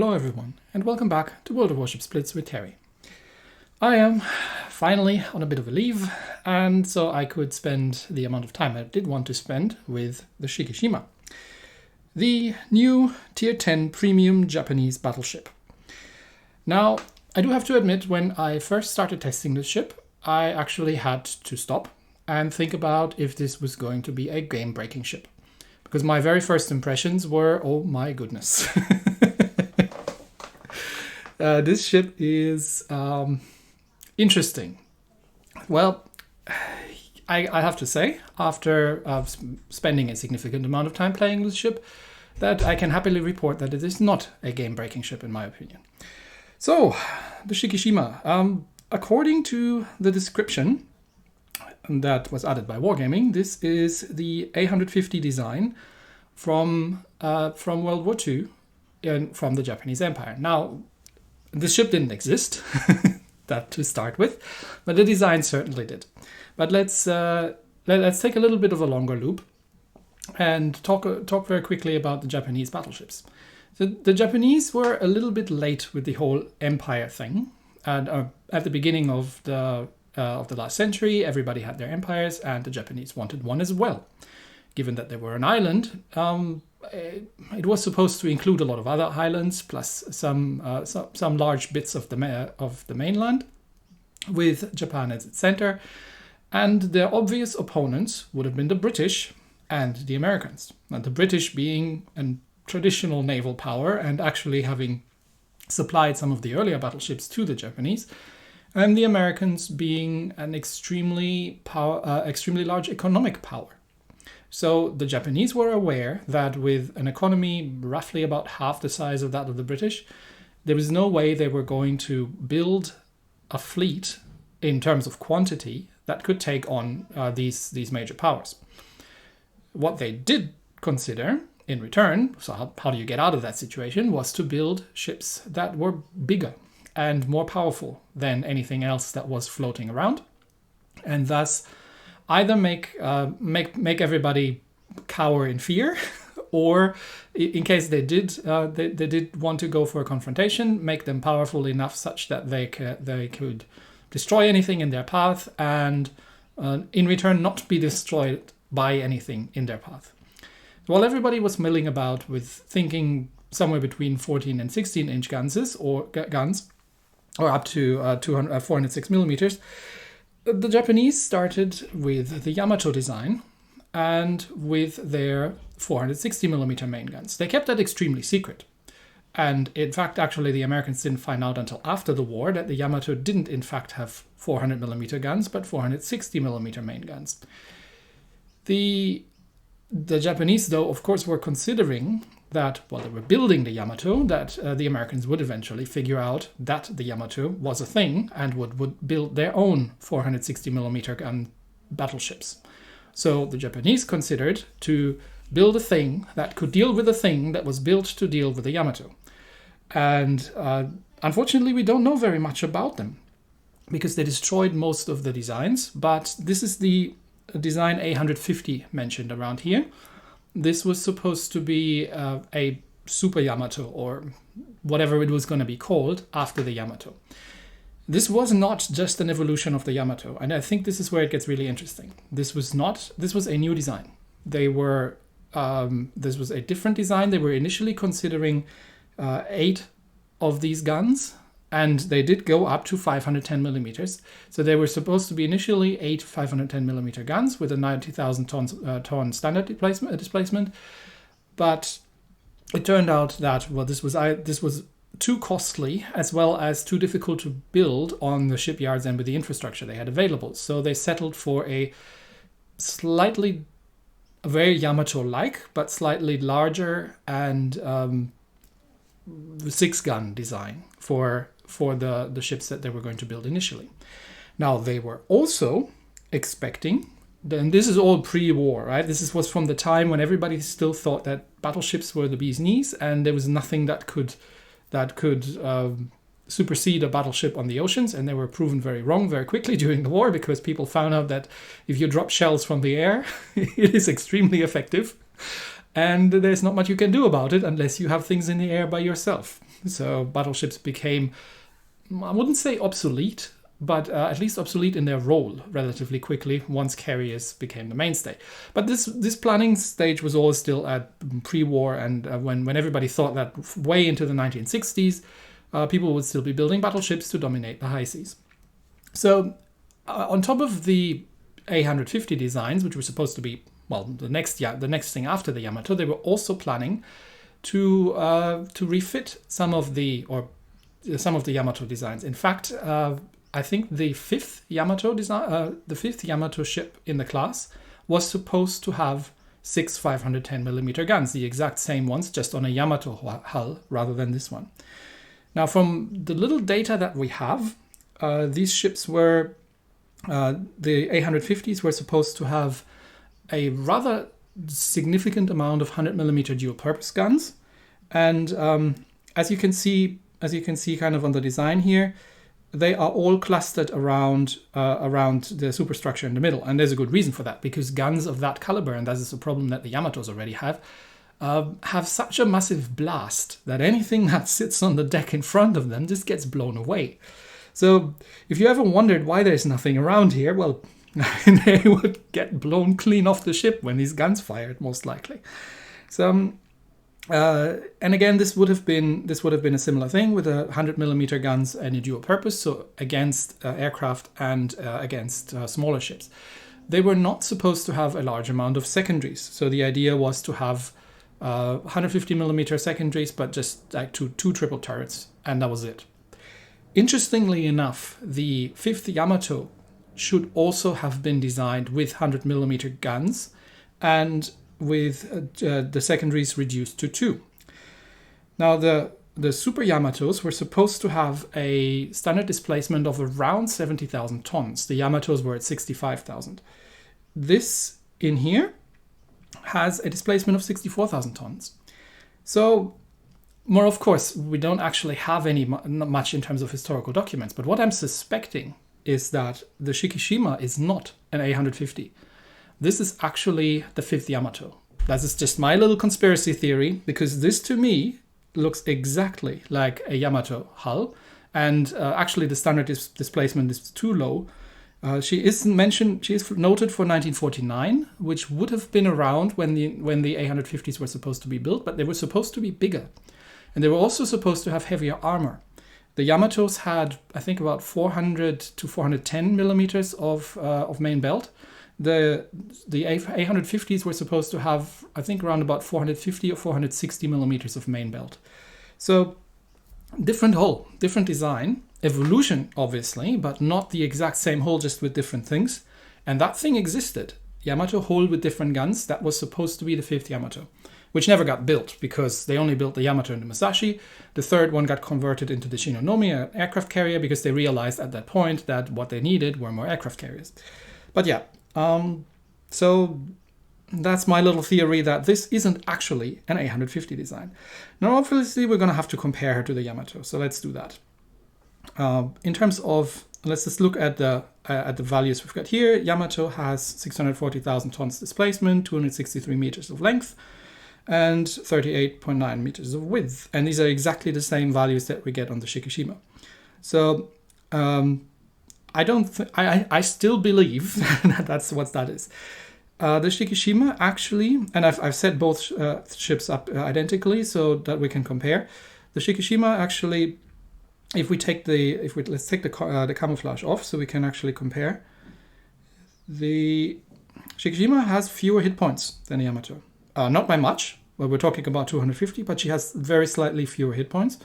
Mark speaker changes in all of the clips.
Speaker 1: Hello everyone, and welcome back to World of Warships Blitz with Terry. I am finally on a bit of a leave, and so I could spend the amount of time I did want to spend with the Shikishima, the new Tier 10 premium Japanese battleship. Now, I do have to admit, when I first started testing this ship, I actually had to stop and think about if this was going to be a game-breaking ship. Because my very first impressions were, oh my goodness. This ship is interesting. Well, I have to say, after spending a significant amount of time playing this ship, that I can happily report that it is not a game-breaking ship in my opinion. So, the Shikishima. According to the description that was added by Wargaming, this is the A150 design from World War II and from the Japanese Empire. Now, this ship didn't exist, that to start with, but the design certainly did. But let's take a little bit of a longer loop and talk very quickly about the Japanese battleships. The Japanese were a little bit late with the whole empire thing, and at the beginning of the last century, everybody had their empires, and the Japanese wanted one as well. Given that they were an island, it was supposed to include a lot of other islands, plus some large bits of the mainland, with Japan as its center. And their obvious opponents would have been the British and the Americans. And the British being a traditional naval power and actually having supplied some of the earlier battleships to the Japanese, and the Americans being an extremely large economic power. So the Japanese were aware that with an economy roughly about half the size of that of the British, there was no way they were going to build a fleet in terms of quantity that could take on these major powers. What they did consider in return, so how do you get out of that situation, was to build ships that were bigger and more powerful than anything else that was floating around, and thus either make everybody cower in fear, or in case they did want to go for a confrontation, make them powerful enough such that they could destroy anything in their path, and in return not be destroyed by anything in their path. While everybody was milling about with thinking somewhere between 14 and 16 inch guns, or up to 406 millimeters, the Japanese started with the Yamato design and with their 460 millimeter main guns. They kept that extremely secret. And in fact, actually, the Americans didn't find out until after the war that the Yamato didn't in fact have 400 millimeter guns, but 460 millimeter main guns. The Japanese, though, of course, were considering that while they were building the Yamato, that the Americans would eventually figure out that the Yamato was a thing and would build their own 460 millimeter gun battleships. So the Japanese considered to build a thing that could deal with a thing that was built to deal with the Yamato. And unfortunately, we don't know very much about them because they destroyed most of the designs, but this is the design A150 mentioned around here. This was supposed to be a Super Yamato, or whatever it was going to be called after the Yamato. This was not just an evolution of the Yamato, and I think this is where it gets really interesting. This was a new design. This was a different design. They were initially considering 8 of these guns, and they did go up to 510 millimeters. So they were supposed to be initially 8 510 millimeter guns with a 90,000 ton standard displacement. But it turned out that, well, this was too costly as well as too difficult to build on the shipyards and with the infrastructure they had available. So they settled for a very Yamato-like, but slightly larger and 6-gun design for the ships that they were going to build initially. Now, they were also expecting, and this is all pre-war, right? This was from the time when everybody still thought that battleships were the bee's knees, and there was nothing that could supersede a battleship on the oceans, and they were proven very wrong very quickly during the war, because people found out that if you drop shells from the air, it is extremely effective. and there's not much you can do about it unless you have things in the air by yourself. So battleships became, I wouldn't say obsolete, but at least obsolete in their role relatively quickly once carriers became the mainstay. But this planning stage was always still at pre-war, and when everybody thought that way into the 1960s, people would still be building battleships to dominate the high seas. So on top of the A150 designs, which were supposed to be, well, the next thing after the Yamato, they were also planning to refit some of the Yamato designs. In fact, I think the fifth Yamato ship in the class was supposed to have 6 510mm guns, the exact same ones, just on a Yamato hull rather than this one. Now, from the little data that we have, these ships were, the A150s were supposed to have a rather significant amount of 100mm dual-purpose guns, and as you can see kind of on the design here, they are all clustered around the superstructure in the middle, and there's a good reason for that, because guns of that caliber, and that is a problem that the Yamatos already have such a massive blast that anything that sits on the deck in front of them just gets blown away. So if you ever wondered why there's nothing around here, well, they would get blown clean off the ship when these guns fired, most likely. So, and again, this would have been a similar thing with 100mm guns and a dual purpose, so against aircraft and against smaller ships. They were not supposed to have a large amount of secondaries. So the idea was to have 150mm secondaries, but just like two triple turrets, and that was it. Interestingly enough, the fifth Yamato should also have been designed with 100mm guns and with the secondaries reduced to 2. Now, the Super Yamatos were supposed to have a standard displacement of around 70,000 tons. The Yamatos were at 65,000. This in here has a displacement of 64,000 tons. So, more of course, we don't actually have much in terms of historical documents, but what I'm suspecting is that the Shikishima is not an A150. This is actually the fifth Yamato. That is just my little conspiracy theory, because this to me looks exactly like a Yamato hull, and actually the standard displacement is too low. She is noted for 1949, which would have been around when the A150s were supposed to be built, but they were supposed to be bigger. And they were also supposed to have heavier armor. The Yamatos had, I think, about 400 to 410 millimeters of main belt. The A150s were supposed to have, I think, around about 450 or 460 millimeters of main belt. So different hull, different design, evolution, obviously, but not the exact same hull, just with different things. And that thing existed. Yamato hull with different guns, that was supposed to be the fifth Yamato, which never got built because they only built the Yamato and the Musashi. The third one got converted into the Shinonomi, an aircraft carrier, because they realized at that point that what they needed were more aircraft carriers. But yeah, so that's my little theory that this isn't actually an A150 design. Now, obviously, we're going to have to compare her to the Yamato, so let's do that. In terms of, let's just look at the values we've got here. Yamato has 640,000 tons displacement, 263 meters of length, and 38.9 meters of width. And these are exactly the same values that we get on the Shikishima. So I still believe that that's what that is. The Shikishima actually, and I've set both ships up identically so that we can compare. The Shikishima actually, let's take the camouflage off so we can actually compare. The Shikishima has fewer hit points than the Yamato. Not by much. Well, we're talking about 250, but she has very slightly fewer hit points.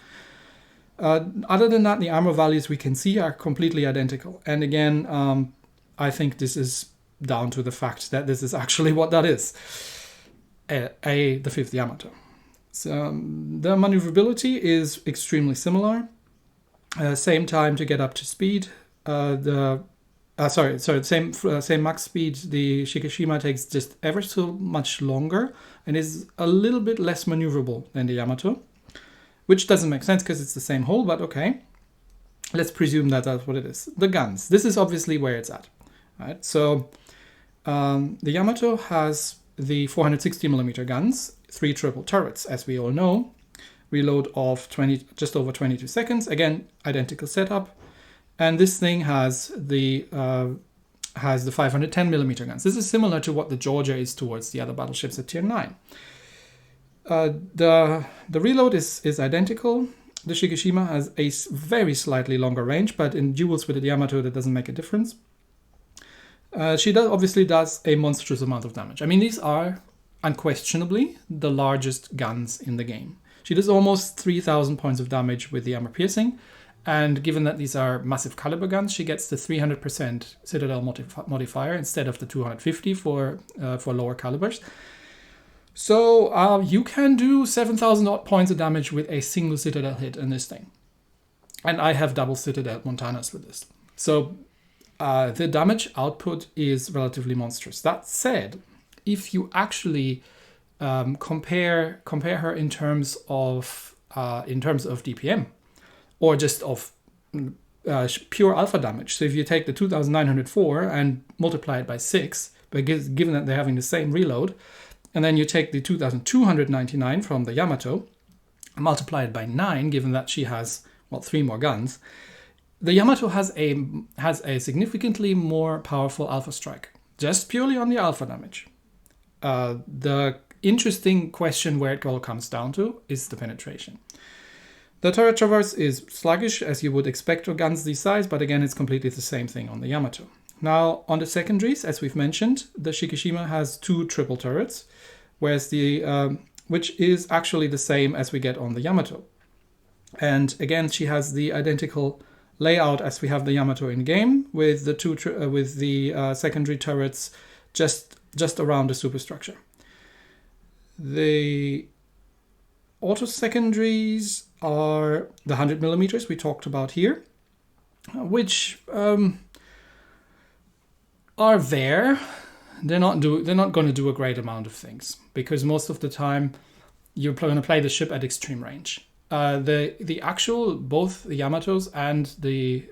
Speaker 1: Other than that, the armor values we can see are completely identical. And again, I think this is down to the fact that this is actually what that is. The fifth Yamato. So the maneuverability is extremely similar. Same time to get up to speed. Same max speed. The Shikishima takes just ever so much longer and is a little bit less maneuverable than the Yamato, which doesn't make sense because it's the same hull, but okay. Let's presume that that's what it is. The guns. This is obviously where it's at. Right? So the Yamato has the 460mm guns. 3 triple turrets, as we all know. Reload of just over 22 seconds. Again, identical setup. And this thing has the 510mm guns. This is similar to what the Georgia is towards the other battleships at tier 9. The reload is identical. The Shikishima has a very slightly longer range, but in duels with the Yamato, that doesn't make a difference. She obviously does a monstrous amount of damage. I mean, these are unquestionably the largest guns in the game. She does almost 3,000 points of damage with the armor piercing, and given that these are massive caliber guns, she gets the 300% Citadel modifier instead of the 250 for lower calibers. So you can do 7,000 odd points of damage with a single Citadel hit in this thing. And I have double Citadel Montanas with this. So the damage output is relatively monstrous. That said, if you actually compare her in terms of DPM, or just of pure alpha damage. So if you take the 2,904 and multiply it by 6, given that they're having the same reload, and then you take the 2,299 from the Yamato, multiply it by 9, given that she has, 3 more guns, the Yamato has a significantly more powerful alpha strike, just purely on the alpha damage. The interesting question where it all comes down to is the penetration. The turret traverse is sluggish, as you would expect of guns this size, but again, it's completely the same thing on the Yamato. Now, on the secondaries, as we've mentioned, the Shikishima has 2 triple turrets, whereas which is actually the same as we get on the Yamato. And again, she has the identical layout as we have the Yamato in game, with the secondary turrets just around the superstructure. The auto secondaries are the 100mm we talked about here, which are there. They're not going to do a great amount of things, because most of the time you're going to play the ship at extreme range. The actual, both the Yamatos and the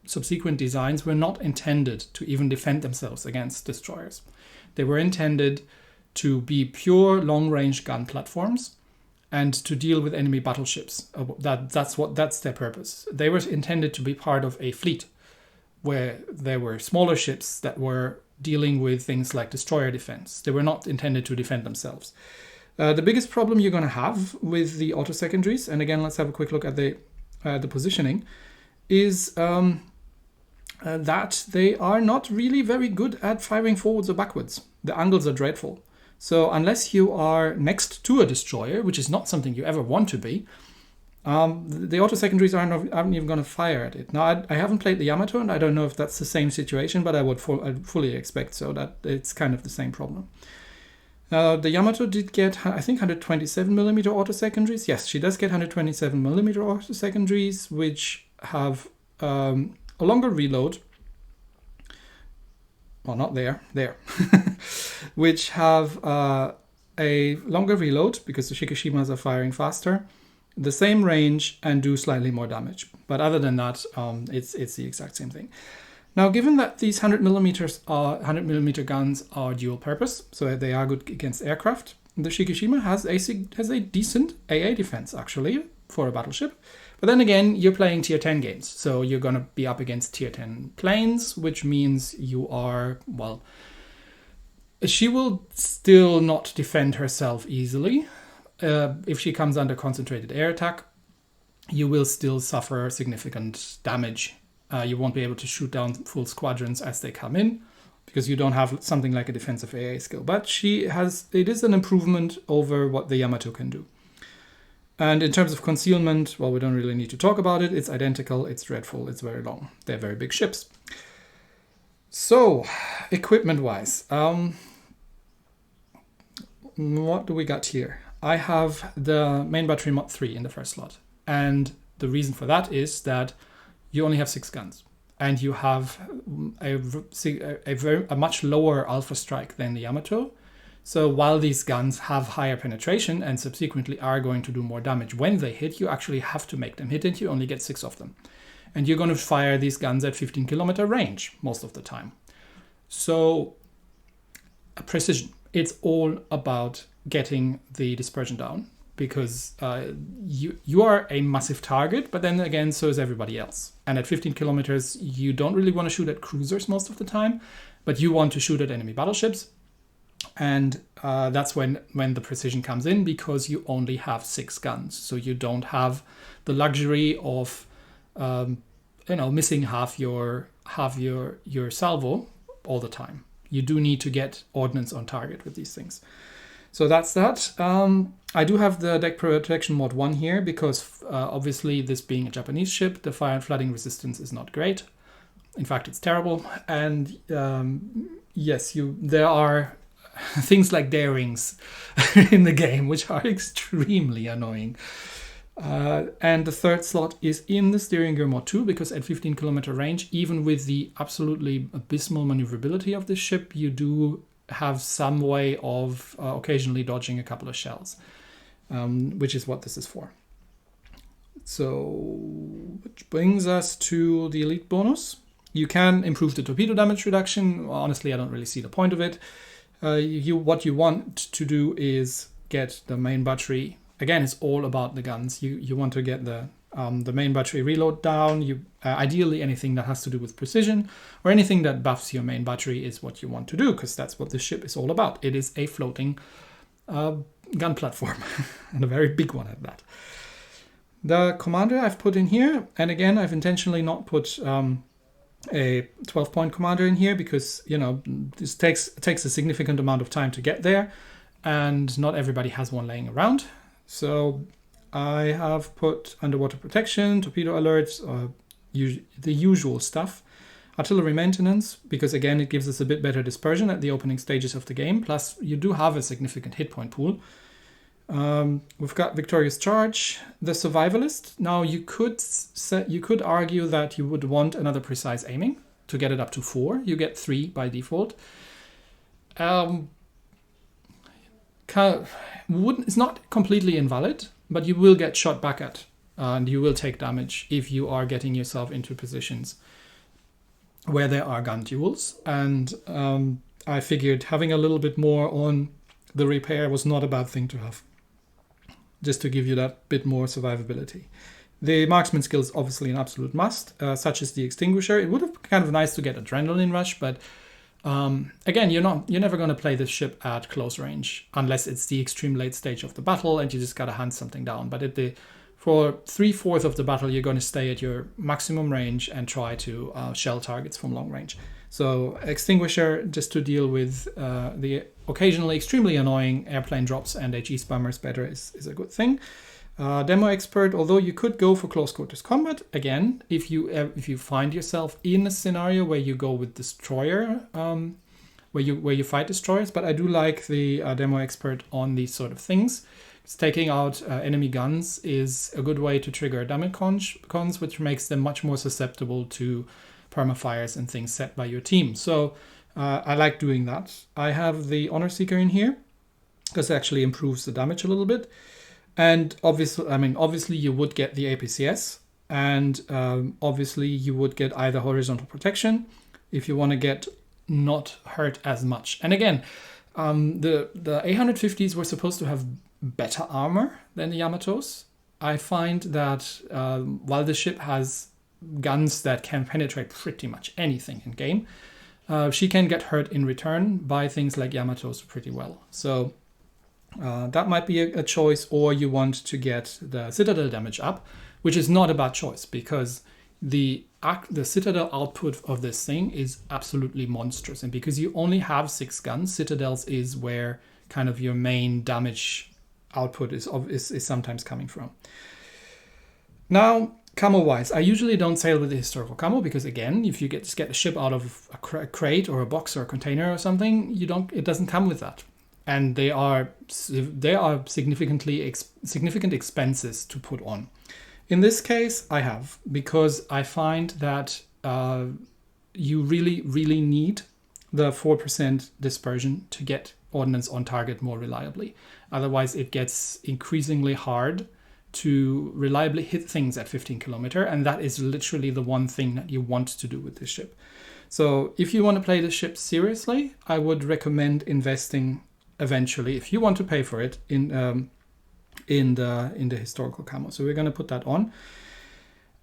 Speaker 1: subsequent designs were not intended to even defend themselves against destroyers. They were intended to be pure long-range gun platforms and to deal with enemy battleships. That's their purpose. They were intended to be part of a fleet where there were smaller ships that were dealing with things like destroyer defense. They were not intended to defend themselves. The biggest problem you're going to have with the auto secondaries, and again, let's have a quick look at the positioning, is that they are not really very good at firing forwards or backwards. The angles are dreadful. So unless you are next to a destroyer, which is not something you ever want to be, the auto secondaries aren't even going to fire at it. Now, I haven't played the Yamato, and I don't know if that's the same situation, but I'd fully expect so, that it's kind of the same problem. The Yamato did get, I think, 127mm auto secondaries. Yes, she does get 127mm auto secondaries, which have a longer reload. Well, not there. Which have a longer reload, because the Shikishimas are firing faster, the same range, and do slightly more damage. But other than that, it's the exact same thing. Now, given that these 100mm guns are dual purpose, so they are good against aircraft, the Shikishima has a decent AA defense, actually, for a battleship. But then again, you're playing tier 10 games, so you're going to be up against tier 10 planes, which means you are, well, she will still not defend herself easily. If she comes under concentrated air attack, you will still suffer significant damage. You won't be able to shoot down full squadrons as they come in, because you don't have something like a defensive AA skill. But it is an improvement over what the Yamato can do. And in terms of concealment, well, we don't really need to talk about it. It's identical, it's dreadful, it's very long. They're very big ships. So, equipment-wise, what do we got here? I have the main battery mod 3 in the first slot. And the reason for that is that you only have 6 guns. And you have a much lower alpha strike than the Yamato. So while these guns have higher penetration and subsequently are going to do more damage when they hit, you actually have to make them hit, and you only get 6 of them. And you're going to fire these guns at 15 kilometer range most of the time. So precision. it's all about getting the dispersion down, because you are a massive target, but then again, so is everybody else. And at 15 kilometers, you don't really want to shoot at cruisers most of the time, but you want to shoot at enemy battleships. And that's when the precision comes in, because you only have 6 guns. So you don't have the luxury of missing half your salvo all the time. You do need to get ordnance on target with these things. So that's that. I do have the deck protection mod 1 here, because obviously, this being a Japanese ship, the fire and flooding resistance is not great. In fact, it's terrible. And yes, there are things like darings in the game, which are extremely annoying. And the third slot is in the steering gear mod 2, because at 15 kilometer range, even with the absolutely abysmal maneuverability of this ship, you do have some way of occasionally dodging a couple of shells, which is what this is for. So, which brings us to the elite bonus. You can improve the torpedo damage reduction. Honestly, I don't really see the point of it. What you want to do is get the main battery. Again, it's all about the guns. You want to get the main battery reload down. Ideally, anything that has to do with precision or anything that buffs your main battery is what you want to do, because that's what this ship is all about. It is a floating gun platform, and a very big one at that. The commander I've put in here, and again, I've intentionally not put a 12-point commander in here, because this takes a significant amount of time to get there, and not everybody has one laying around. So I have put underwater protection, torpedo alerts, the usual stuff. Artillery maintenance, because again, it gives us a bit better dispersion at the opening stages of the game. Plus, you do have a significant hit point pool. We've got Victorious Charge, the Survivalist. Now, you could argue that you would want another precise aiming to get it up to 4. You get 3 by default. It's not completely invalid, but you will get shot back at, and you will take damage if you are getting yourself into positions where there are gun duels. And I figured having a little bit more on the repair was not a bad thing to have, just to give you that bit more survivability. The marksman skill is obviously an absolute must, such as the extinguisher. It would have been kind of nice to get adrenaline rush, but again, you're never going to play this ship at close range unless it's the extreme late stage of the battle and you just got to hunt something down. But for 3/4 of the battle, you're going to stay at your maximum range and try to shell targets from long range. So extinguisher, just to deal with the occasionally extremely annoying airplane drops and HE spammers better, is a good thing. Demo expert, although you could go for close quarters combat, again, if you find yourself in a scenario where you go with destroyer, where you fight destroyers. But I do like the demo expert on these sort of things. Taking out enemy guns is a good way to trigger damage cons, which makes them much more susceptible to permafires and things set by your team. So I like doing that. I have the Honor Seeker in here because it actually improves the damage a little bit. And obviously you would get the APCS, and obviously you would get either horizontal protection if you want to get not hurt as much. And again, the A150s were supposed to have better armor than the Yamatos. I find that while the ship has guns that can penetrate pretty much anything in game, she can get hurt in return by things like Yamatos pretty well. So that might be a choice, or you want to get the Citadel damage up, which is not a bad choice because the Citadel output of this thing is absolutely monstrous. And because you only have 6 guns, Citadels is where kind of your main damage output is sometimes coming from. Now, camo-wise, I usually don't sail with the historical camo because, again, if you just get a ship out of a crate or a box or a container or something, it doesn't come with that. And they are significant expenses to put on. In this case, I have, because I find that you really, really need the 4% dispersion to get ordnance on target more reliably. Otherwise, it gets increasingly hard to reliably hit things at 15 kilometer, and that is literally the one thing that you want to do with this ship. So if you want to play this ship seriously, I would recommend investing eventually, if you want to pay for it, in the historical camo. So we're going to put that on.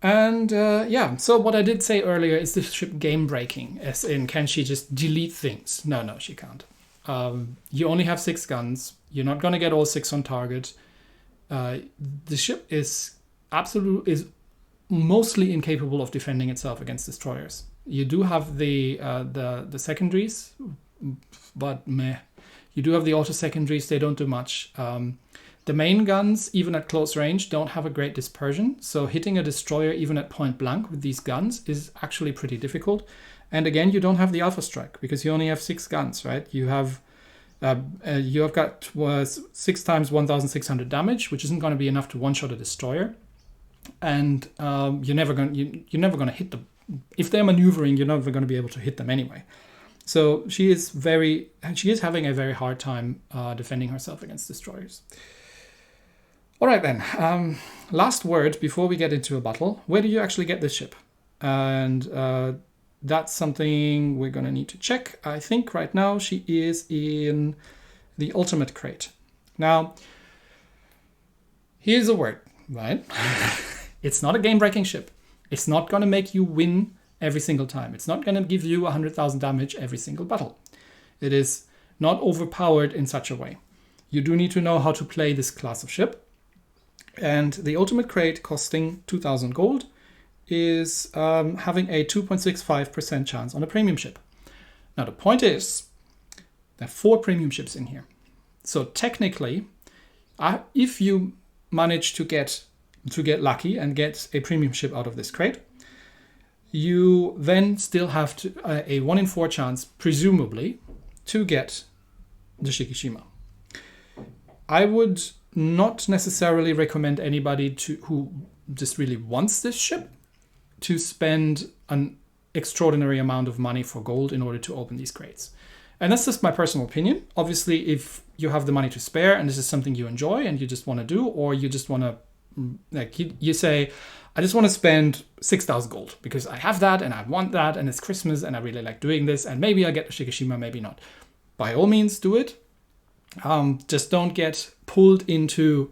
Speaker 1: And yeah, so what I did say earlier, is the ship game breaking? As in, can she just delete things? No, she can't. You only have 6 guns. You're not going to get all 6 on target. The ship is mostly incapable of defending itself against destroyers. You do have the secondaries, but meh. You do have the auto secondaries. They don't do much. The main guns, even at close range, don't have a great dispersion. So hitting a destroyer even at point blank with these guns is actually pretty difficult. And again, you don't have the alpha strike because you only have 6 guns, right? You have got 6 times 1,600 damage, which isn't going to be enough to one-shot a destroyer. And you're never going to hit them. If they're maneuvering, you're never going to be able to hit them anyway. So she is having a very hard time defending herself against destroyers. All right then, last word before we get into a battle. Where do you actually get this ship? And that's something we're going to need to check. I think right now she is in the ultimate crate. Now, here's a word, right? It's not a game-breaking ship. It's not going to make you win every single time. It's not going to give you 100,000 damage every single battle. It is not overpowered in such a way. You do need to know how to play this class of ship. And the ultimate crate, costing 2,000 gold, is having a 2.65% chance on a premium ship. Now the point is, there are 4 premium ships in here. So technically, if you manage to get lucky and get a premium ship out of this crate, you then still have a 1 in 4 chance, presumably, to get the Shikishima. I would not necessarily recommend anybody who just really wants this ship to spend an extraordinary amount of money for gold in order to open these crates. And that's just my personal opinion. Obviously, if you have the money to spare and this is something you enjoy and you just want to do, or you just want to, like you say, I just want to spend 6,000 gold because I have that and I want that and it's Christmas and I really like doing this and maybe I get the Shikishima, maybe not. By all means, do it. Just don't get pulled into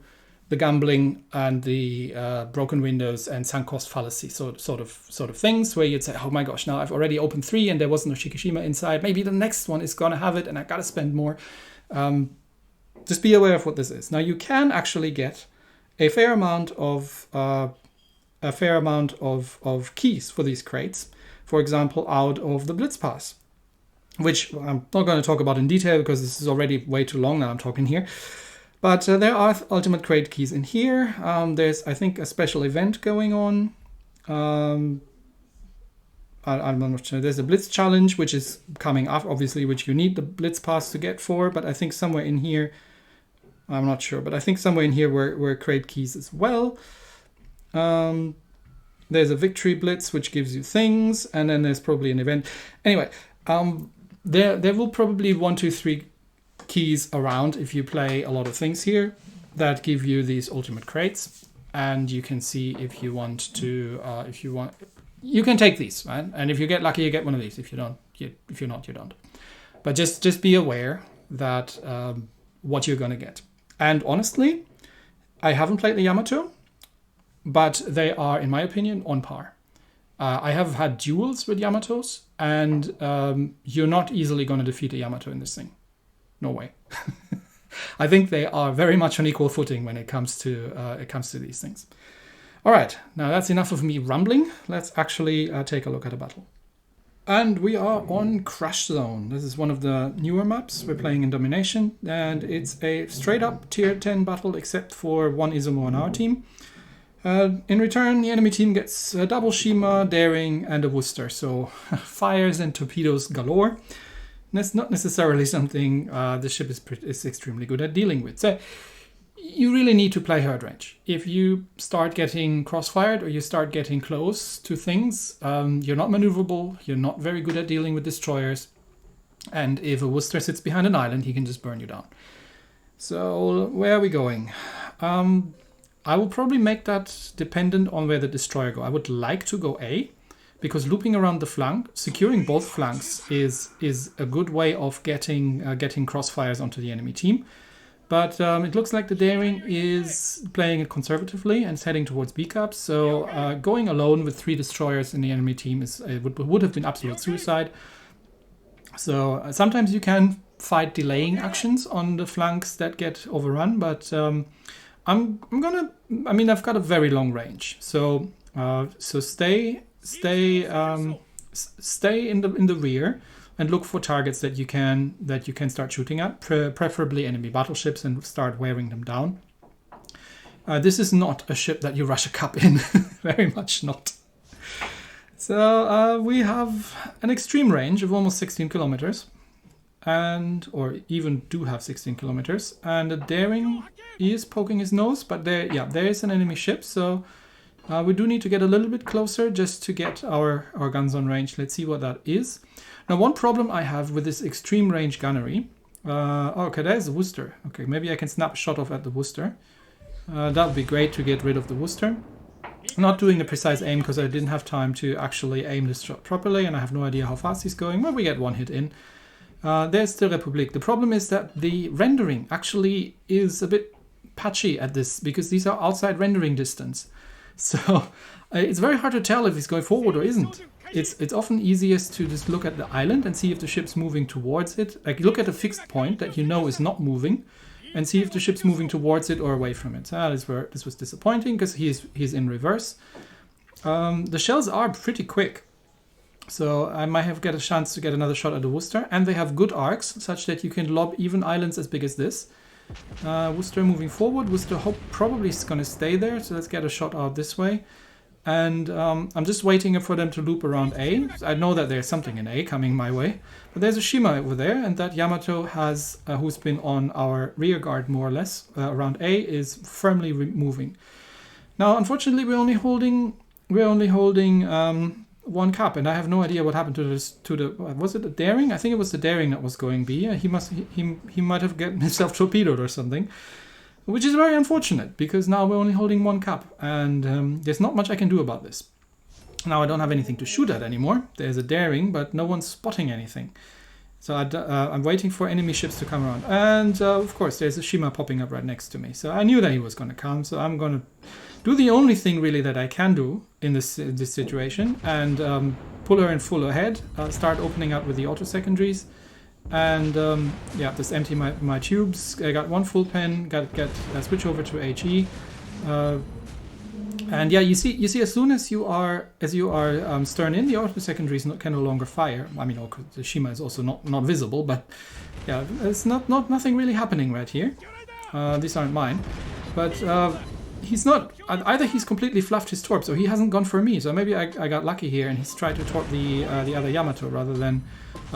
Speaker 1: the gambling and the broken windows and sunk cost fallacy sort of things where you'd say, oh my gosh, now I've already opened 3 and there wasn't a Shikishima inside. Maybe the next one is going to have it and I got to spend more. Just be aware of what this is. Now you can actually get a fair amount of keys for these crates, for example, out of the Blitz Pass, which I'm not going to talk about in detail because this is already way too long now I'm talking here. But there are ultimate crate keys in here. There's, I think, a special event going on. I'm not sure. There's a Blitz challenge, which is coming up, obviously, which you need the Blitz Pass to get for. But I think somewhere in here, I'm not sure, but I think somewhere in here were crate keys as well. There's a Victory Blitz, which gives you things. And then there's probably an event. Anyway, there will probably 1, 2, 3 keys around if you play a lot of things here that give you these ultimate crates, and you can see if you want to you can take these, right? And if you get lucky you get one of these. If you're not, you don't. But just be aware that what you're gonna get. And honestly, I haven't played the Yamato, but they are, in my opinion, on par. I have had duels with Yamatos, and you're not easily going to defeat a Yamato in this thing. No way. I think they are very much on equal footing when it comes to these things. All right, now that's enough of me rambling. Let's actually take a look at a battle. And we are on Crash Zone. This is one of the newer maps. We're playing in Domination, and it's a straight-up Tier 10 battle, except for one Izumo on our team. In return, the enemy team gets a double Shima, Daring, and a Worcester, so fires and torpedoes galore. And that's not necessarily something the ship is extremely good at dealing with. So you really need to play her at range. If you start getting crossfired or you start getting close to things, you're not maneuverable, you're not very good at dealing with destroyers, and if a Worcester sits behind an island, he can just burn you down. So where are we going? I will probably make that dependent on where the destroyer go. I would like to go A, because looping around the flank, securing both flanks is a good way of getting crossfires onto the enemy team. But it looks like the Daring is playing it conservatively and is heading towards B-caps. So going alone with 3 destroyers in the enemy team would have been absolute suicide. So sometimes you can fight delaying actions on the flanks that get overrun, but I've got a very long range. So stay in the rear and look for targets that you can start shooting at, preferably enemy battleships, and start wearing them down. This is not a ship that you rush a cup in, very much not. So we have an extreme range of almost 16 kilometers, or even do have 16 kilometers, and the Daring is poking his nose, but there is an enemy ship, so we do need to get a little bit closer just to get our guns on range. Let's see what that is. Now, one problem I have with this extreme range gunnery... okay, there's a Worcester. Okay, maybe I can snap a shot off at the Worcester. That would be great to get rid of the Worcester. Not doing a precise aim because I didn't have time to actually aim this shot properly, and I have no idea how fast he's going. Well, we get one hit in. There's the Republic. The problem is that the rendering actually is a bit patchy at this, because these are outside rendering distance. So it's very hard to tell if he's going forward or isn't. It's often easiest to just look at the island and see if the ship's moving towards it. Like, look at a fixed point that you know is not moving, and see if the ship's moving towards it or away from it. This was disappointing because he's in reverse. The shells are pretty quick, so I might have got a chance to get another shot at the Worcester, and they have good arcs such that you can lob even islands as big as this. Worcester moving forward. Worcester probably is going to stay there, so let's get a shot out this way. And I'm just waiting for them to loop around A. I know that there's something in A coming my way. But there's a Shima over there, and that Yamato who's been on our rear guard more or less around A, is firmly moving. Now, unfortunately, we're only holding one cap, and I have no idea what happened to the was it the Daring? I think it was the Daring that was going B. He might have gotten himself torpedoed or something. Which is very unfortunate, because now we're only holding one cap, and there's not much I can do about this. Now I don't have anything to shoot at anymore. There's a Daring, but no one's spotting anything. So I'm waiting for enemy ships to come around. And of course, there's a Shima popping up right next to me. So I knew that he was going to come, so I'm going to do the only thing really that I can do in this situation, and pull her in full ahead, start opening up with the auto-secondaries. And just empty my tubes. I got one full pen. Switch over to HE, and you see as soon as you are stern in, the auto secondaries can no longer fire. I mean, the Shima is also not visible, but yeah, it's nothing really happening right here. These aren't mine, but he's not either. He's completely fluffed his torp, so he hasn't gone for me. So maybe I got lucky here, and he's tried to torp the other Yamato rather than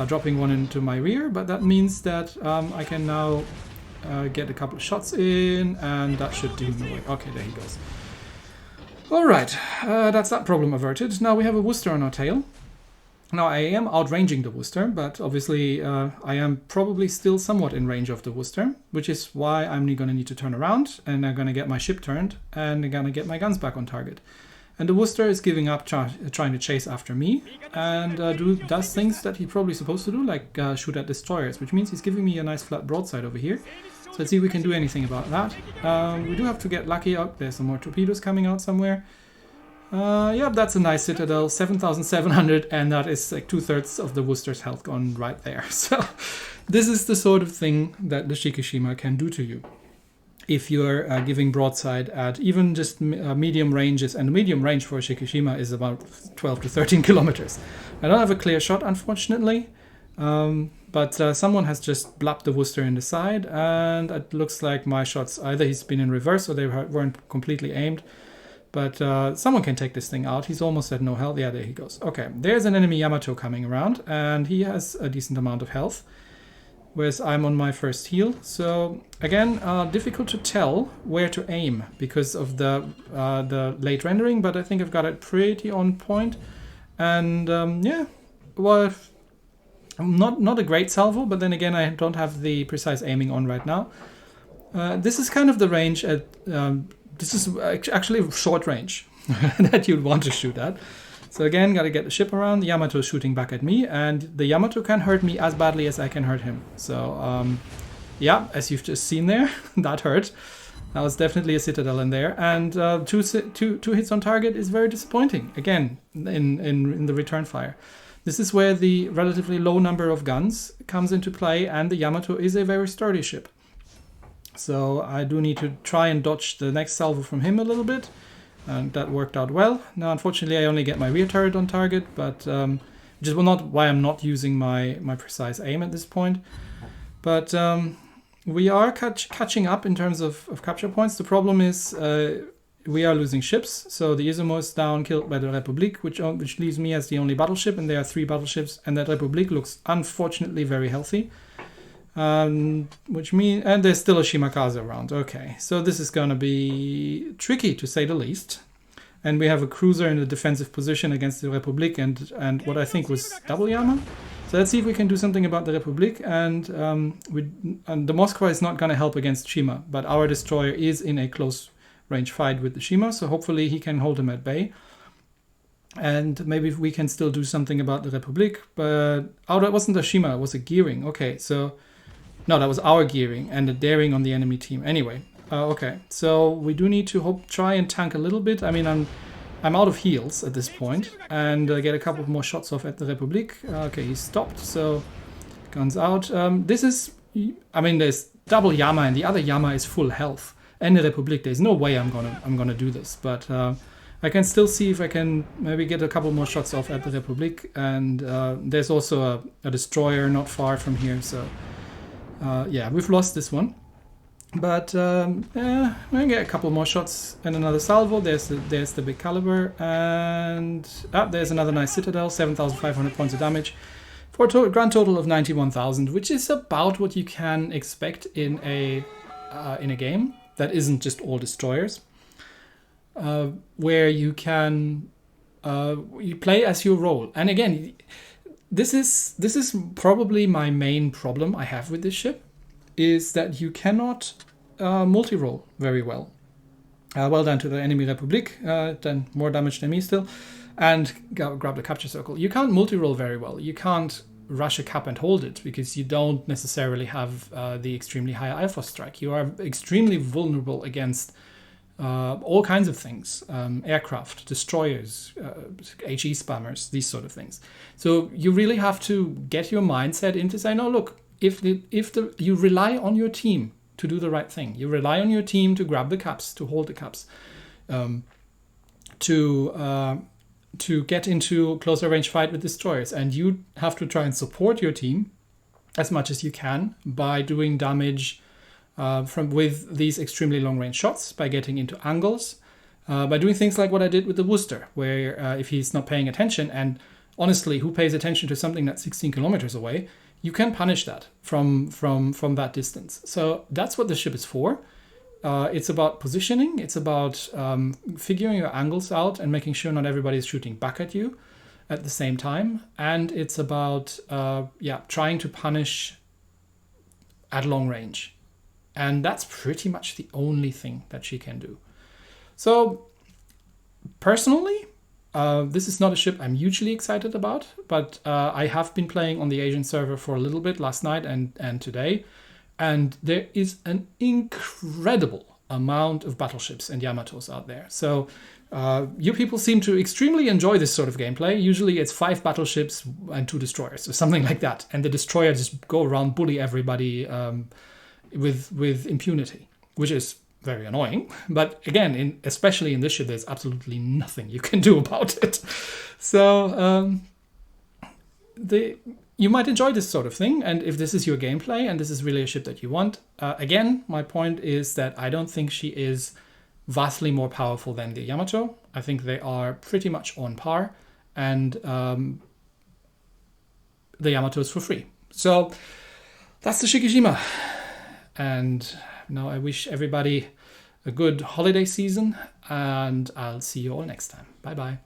Speaker 1: dropping one into my rear. But that means that I can now get a couple of shots in, and that should do me away. Okay, there he goes. All right, that's that problem averted. Now we have a Worcester on our tail. Now I am outranging the Worcester, but obviously I am probably still somewhat in range of the Worcester, which is why I'm going to need to turn around, and I'm going to get my ship turned, and I'm going to get my guns back on target. And the Worcester is giving up trying to chase after me, and does things that he's probably supposed to do, like shoot at destroyers, which means he's giving me a nice flat broadside over here. So let's see if we can do anything about that. We do have to get lucky. Oh, there's some more torpedoes coming out somewhere. Yep, that's a nice citadel, 7,700, and that is like 2/3 of the Worcester's health gone right there. So this is the sort of thing that the Shikishima can do to you if you're giving broadside at even just medium ranges, and the medium range for Shikishima is about 12 to 13 kilometers. I don't have a clear shot, unfortunately, but someone has just blapped the Worcester in the side, and it looks like my shots, either he's been in reverse or they weren't completely aimed. But someone can take this thing out. He's almost at no health. Yeah, there he goes. Okay, there's an enemy Yamato coming around, and he has a decent amount of health, whereas I'm on my first heal. So again, difficult to tell where to aim because of the late rendering, but I think I've got it pretty on point. And yeah, well, not a great salvo, but then again, I don't have the precise aiming on right now. This is kind of the range at... this is actually short range that you'd want to shoot at. So again, gotta get the ship around. The Yamato is shooting back at me, and the Yamato can hurt me as badly as I can hurt him. So yeah, as you've just seen there, that hurt. That was definitely a citadel in there, and two hits on target is very disappointing. Again, in the return fire. This is where the relatively low number of guns comes into play, and the Yamato is a very sturdy ship. So I do need to try and dodge the next salvo from him a little bit, and that worked out well. Now, unfortunately, I only get my rear turret on target, but which is not why I'm not using my precise aim at this point. But we are catching up in terms of capture points. The problem is we are losing ships. So the Izumo is down, killed by the Republique, which leaves me as the only battleship, and there are 3 battleships, and that Republique looks unfortunately very healthy. Which means, and there's still a Shimakaze around. Okay, so this is going to be tricky to say the least. And we have a cruiser in a defensive position against the Republique and what I think was double Yama. So let's see if we can do something about the Republique. And the Moskva is not going to help against Shima, but our destroyer is in a close range fight with the Shima, so hopefully he can hold him at bay. And maybe we can still do something about the Republique. But that wasn't a Shima, it was a gearing. Okay, so no, that was our gearing and a daring on the enemy team. Anyway, okay, so we do need to try and tank a little bit. I mean, I'm out of heals at this point, and get a couple more shots off at the Republique. Okay, he stopped, so guns out. This is, I mean, there's double Yama, and the other Yama is full health. And the Republique, there's no way I'm gonna do this, but I can still see if I can maybe get a couple more shots off at the Republique. And there's also a destroyer not far from here, so yeah, we've lost this one. But yeah, we can get a couple more shots and another salvo. There's the big caliber, and there's another nice citadel, 7,500 points of damage, for a grand total of 91,000, which is about what you can expect in a game that isn't just all destroyers, where you can you play as your role. And again, this is probably my main problem I have with this ship, is that you cannot multi-roll very well. Well done to the enemy Republique, done more damage than me still, and grab the capture circle. You can't multi-roll very well. You can't rush a cap and hold it, because you don't necessarily have the extremely high Alpha strike. You are extremely vulnerable against all kinds of things, aircraft, destroyers, HE spammers, these sort of things. So you really have to get your mindset into saying, no, look, if you rely on your team to do the right thing, you rely on your team to grab the caps, to hold the caps, to get into closer range fight with destroyers, and you have to try and support your team as much as you can by doing damage with these extremely long range shots, by getting into angles, by doing things like what I did with the Worcester, where if he's not paying attention, and honestly, who pays attention to something that's 16 kilometers away, you can punish that from that distance. So that's what the ship is for. It's about positioning. It's about figuring your angles out and making sure not everybody's shooting back at you at the same time. And it's about trying to punish at long range. And that's pretty much the only thing that she can do. So personally, this is not a ship I'm hugely excited about, but I have been playing on the Asian server for a little bit last night and today. And there is an incredible amount of battleships and Yamatos out there. So you people seem to extremely enjoy this sort of gameplay. Usually it's 5 battleships and 2 destroyers or something like that. And the destroyer just go around, bully everybody with impunity, which is very annoying. But again, especially in this ship, there's absolutely nothing you can do about it. So you might enjoy this sort of thing, and if this is your gameplay and this is really a ship that you want, again, my point is that I don't think she is vastly more powerful than the Yamato. I think they are pretty much on par, and the Yamato is for free. So that's the Shikishima. And now I wish everybody a good holiday season, and I'll see you all next time. Bye-bye.